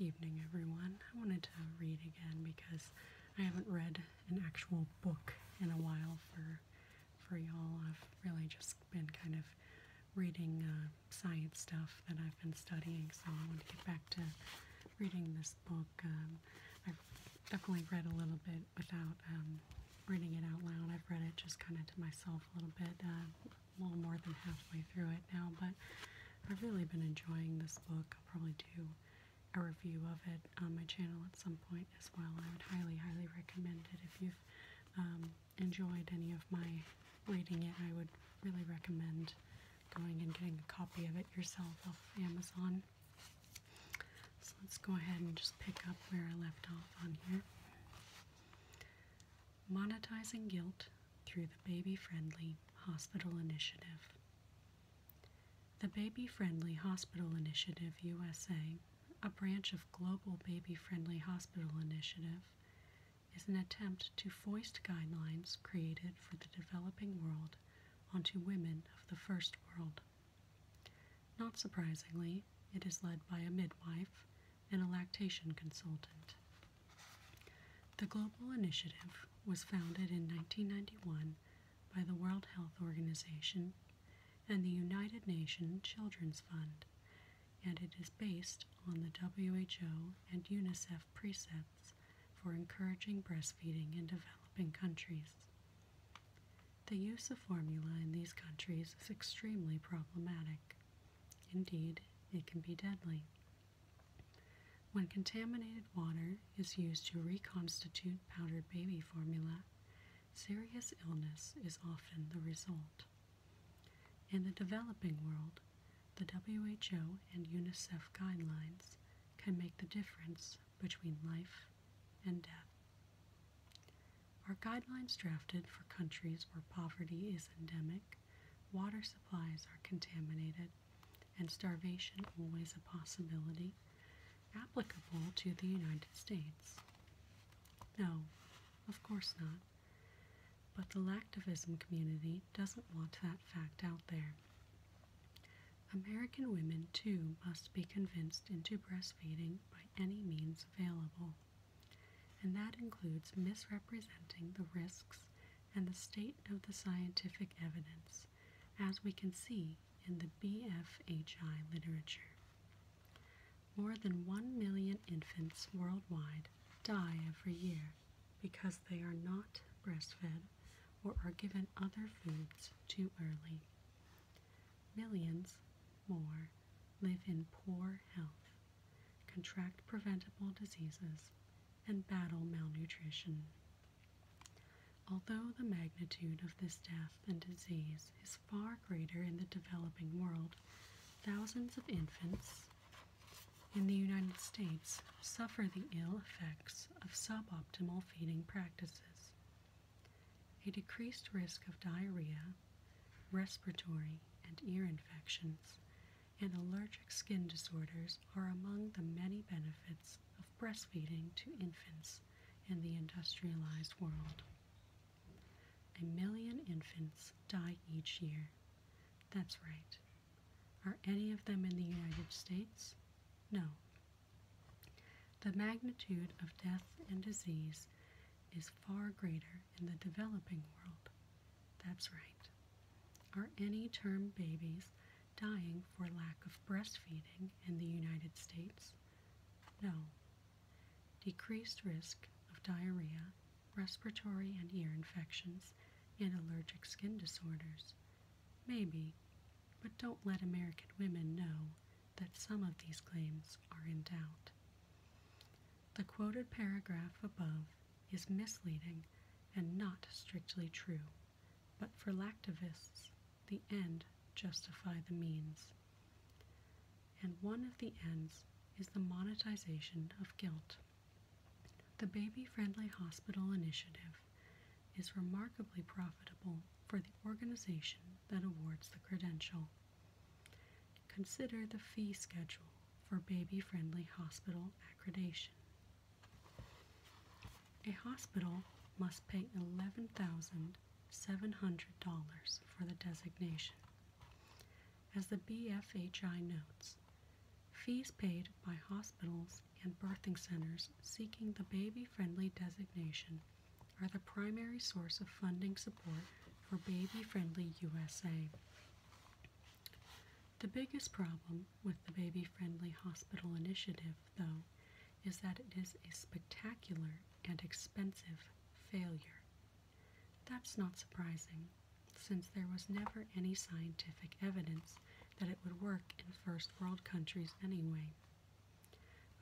evening, everyone. I wanted to read again because I haven't read an actual book in a while for y'all. I've really just been kind of reading science stuff that I've been studying, so I want to get back to reading this book. I've definitely read a little bit without reading it out loud. I've read it just kind of to myself a little bit, a little more than halfway through it now, but I've really been enjoying this book. I'll probably do a review of it on my channel at some point as well. I would highly, highly recommend it. If you've enjoyed any of my reading it, I would really recommend going and getting a copy of it yourself off of Amazon. So let's go ahead and just pick up where I left off on here. Monetizing Guilt Through the Baby-Friendly Hospital Initiative. The Baby-Friendly Hospital Initiative USA, a branch of Global Baby-Friendly Hospital Initiative, is an attempt to foist guidelines created for the developing world onto women of the first world. Not surprisingly, it is led by a midwife and a lactation consultant. The global initiative was founded in 1991 by the World Health Organization and the United Nations Children's Fund, and it is based on the WHO and UNICEF precepts for encouraging breastfeeding in developing countries. The use of formula in these countries is extremely problematic. Indeed, it can be deadly. When contaminated water is used to reconstitute powdered baby formula, serious illness is often the result. In the developing world, the WHO and UNICEF guidelines can make the difference between life and death. Are guidelines drafted for countries where poverty is endemic, water supplies are contaminated, and starvation always a possibility, applicable to the United States? No, of course not. But the lactivism community doesn't want that fact out there. American women, too, must be convinced into breastfeeding by any means available, and that includes misrepresenting the risks and the state of the scientific evidence, as we can see in the BFHI literature. More than 1 million infants worldwide die every year because they are not breastfed or are given other foods too early. Millions more live in poor health, contract preventable diseases, and battle malnutrition. Although the magnitude of this death and disease is far greater in the developing world, thousands of infants in the United States suffer the ill effects of suboptimal feeding practices. A decreased risk of diarrhea, respiratory and ear infections, and allergic skin disorders are among the many benefits of breastfeeding to infants in the industrialized world. 1 million infants die each year. That's right. Are any of them in the United States? No. The magnitude of death and disease is far greater in the developing world. That's right. Are any term babies dying for lack of breastfeeding in the United States? No. Decreased risk of diarrhea, respiratory and ear infections, and allergic skin disorders? Maybe, but don't let American women know that some of these claims are in doubt. The quoted paragraph above is misleading and not strictly true, but for lactivists, the end justify the means. And one of the ends is the monetization of guilt. The Baby-Friendly Hospital Initiative is remarkably profitable for the organization that awards the credential. Consider the fee schedule for baby-friendly hospital accreditation. A hospital must pay $11,700 for the designation. As the BFHI notes, Fees paid by hospitals and birthing centers seeking the baby-friendly designation are the primary source of funding support for Baby-Friendly USA. The biggest problem with the Baby-Friendly Hospital Initiative, though, is that it is a spectacular and expensive failure. That's not surprising, since there was never any scientific evidence that it would work in first world countries anyway.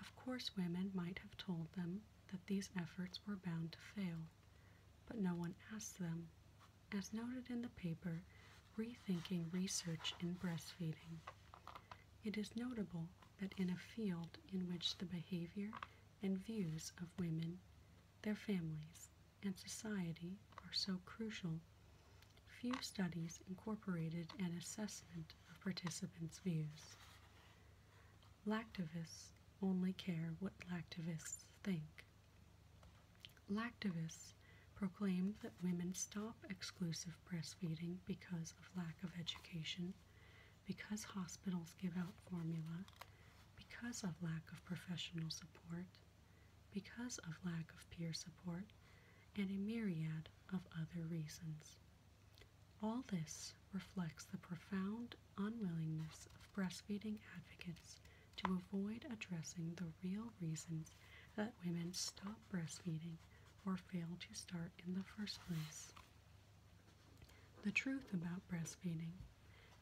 Of course, women might have told them that these efforts were bound to fail, but no one asked them, as noted in the paper Rethinking Research in Breastfeeding. It is notable that in a field in which the behavior and views of women, their families, and society are so crucial, few studies incorporated an assessment of participants' views. Lactivists only care what lactivists think. Lactivists proclaim that women stop exclusive breastfeeding because of lack of education, because hospitals give out formula, because of lack of professional support, because of lack of peer support, and a myriad of other reasons. All this reflects the profound unwillingness of breastfeeding advocates to avoid addressing the real reasons that women stop breastfeeding or fail to start in the first place. The truth about breastfeeding,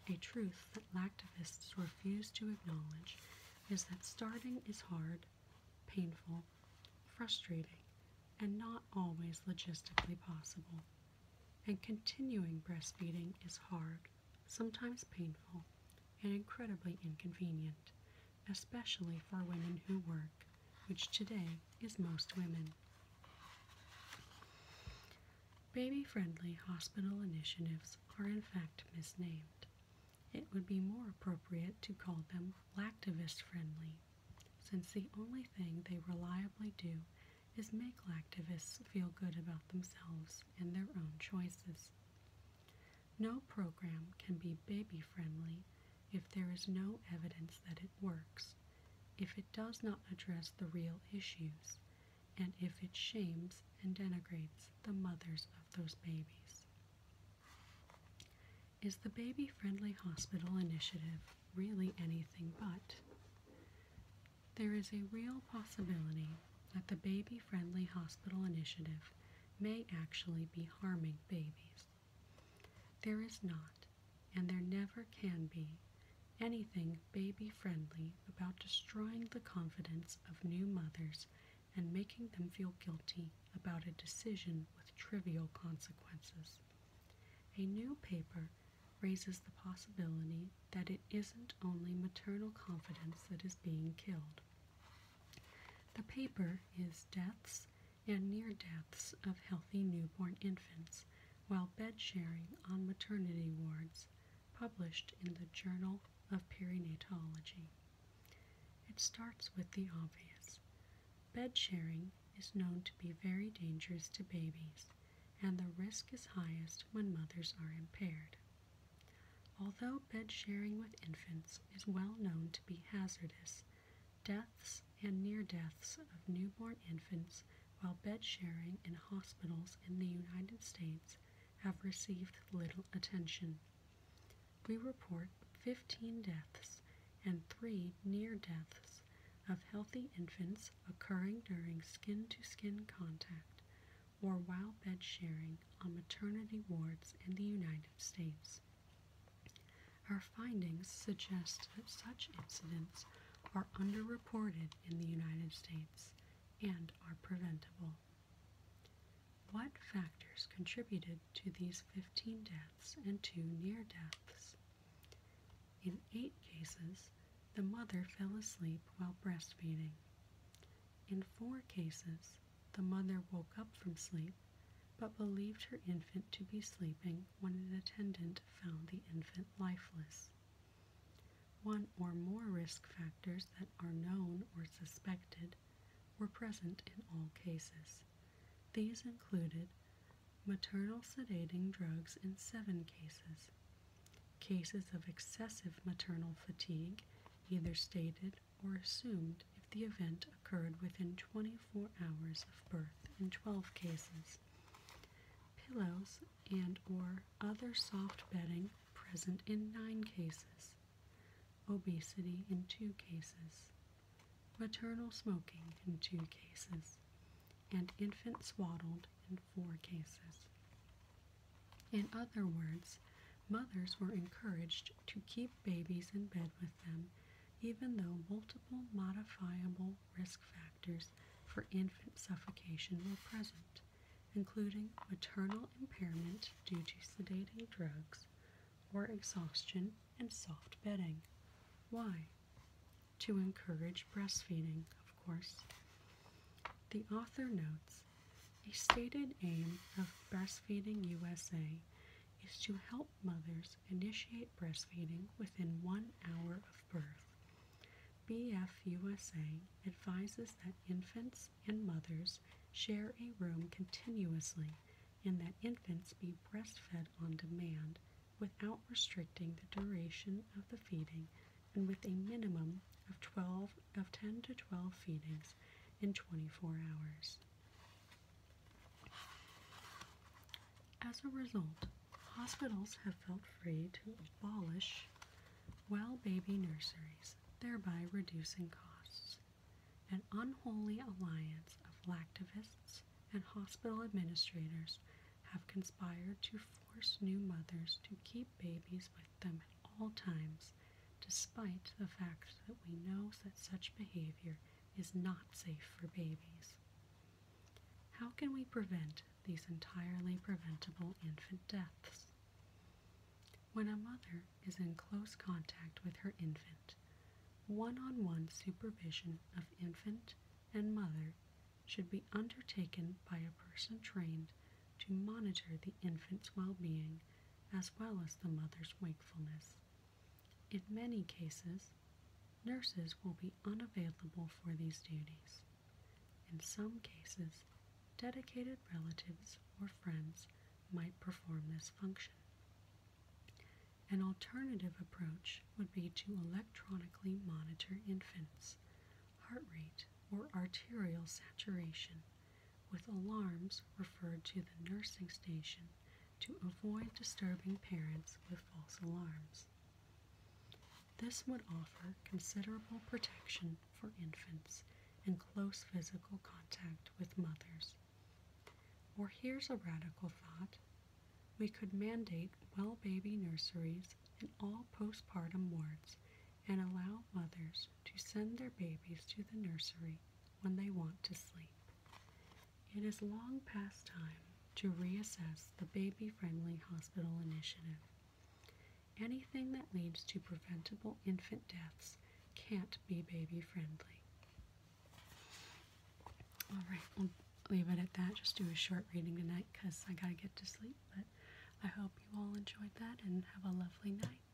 a truth that lactivists refuse to acknowledge, is that starting is hard, painful, frustrating, and not always logistically possible. And continuing breastfeeding is hard, sometimes painful, and incredibly inconvenient, especially for women who work, which today is most women. Baby-friendly hospital initiatives are in fact misnamed. It would be more appropriate to call them lactivist-friendly, since the only thing they reliably do is make lactivists feel good about themselves and their own choices. No program can be baby-friendly if there is no evidence that it works, if it does not address the real issues, and if it shames and denigrates the mothers of those babies. Is the Baby-Friendly Hospital Initiative really anything but? There is a real possibility that the Baby-Friendly Hospital Initiative may actually be harming babies. There is not, and there never can be, anything baby-friendly about destroying the confidence of new mothers and making them feel guilty about a decision with trivial consequences. A new paper raises the possibility that it isn't only maternal confidence that is being killed. The paper is Deaths and Near Deaths of Healthy Newborn Infants While Bed Sharing on Maternity Wards, published in the Journal of Perinatology. It starts with the obvious. Bed sharing is known to be very dangerous to babies, and the risk is highest when mothers are impaired. Although bed sharing with infants is well known to be hazardous, deaths and near deaths of newborn infants while bed sharing in hospitals in the United States have received little attention. We report 15 deaths and 3 near deaths of healthy infants occurring during skin-to-skin contact or while bed sharing on maternity wards in the United States. Our findings suggest that such incidents are underreported in the United States and are preventable. What factors contributed to these 15 deaths and 2 near deaths? In 8 cases, the mother fell asleep while breastfeeding. In 4 cases, the mother woke up from sleep but believed her infant to be sleeping when an attendant found the infant lifeless. 1 or more risk factors that are known or suspected were present in all cases. These included maternal sedating drugs in 7 cases, cases of excessive maternal fatigue, either stated or assumed if the event occurred within 24 hours of birth in 12 cases. Pillows and or other soft bedding present in 9 cases. Obesity in 2 cases. Maternal smoking in 2 cases. And infant swaddled in 4 cases. In other words, mothers were encouraged to keep babies in bed with them even though multiple modifiable risk factors for infant suffocation were present, including maternal impairment due to sedating drugs or exhaustion and soft bedding. Why? To encourage breastfeeding, of course. The author notes, a stated aim of Breastfeeding USA is to help mothers initiate breastfeeding within 1 hour of birth. BFUSA advises that infants and mothers share a room continuously and that infants be breastfed on demand without restricting the duration of the feeding and with a minimum of 10 to 12 feedings in 24 hours. As a result, hospitals have felt free to abolish well-baby nurseries, thereby reducing costs. An unholy alliance of lactivists and hospital administrators have conspired to force new mothers to keep babies with them at all times, despite the fact that we know that such behavior is not safe for babies. How can we prevent these entirely preventable infant deaths? When a mother is in close contact with her infant, one-on-one supervision of infant and mother should be undertaken by a person trained to monitor the infant's well-being as well as the mother's wakefulness. In many cases, nurses will be unavailable for these duties. In some cases, dedicated relatives or friends might perform this function. An alternative approach would be to electronically monitor infants' heart rate or arterial saturation with alarms referred to the nursing station to avoid disturbing parents with false alarms. This would offer considerable protection for infants in close physical contact with mothers. Or here's a radical thought. We could mandate well-baby nurseries in all postpartum wards and allow mothers to send their babies to the nursery when they want to sleep. It is long past time to reassess the baby-friendly hospital initiative. Anything that leads to preventable infant deaths can't be baby-friendly. All right, we'll leave it at that. Just do a short reading tonight because I gotta get to sleep, but I hope you all enjoyed that and have a lovely night.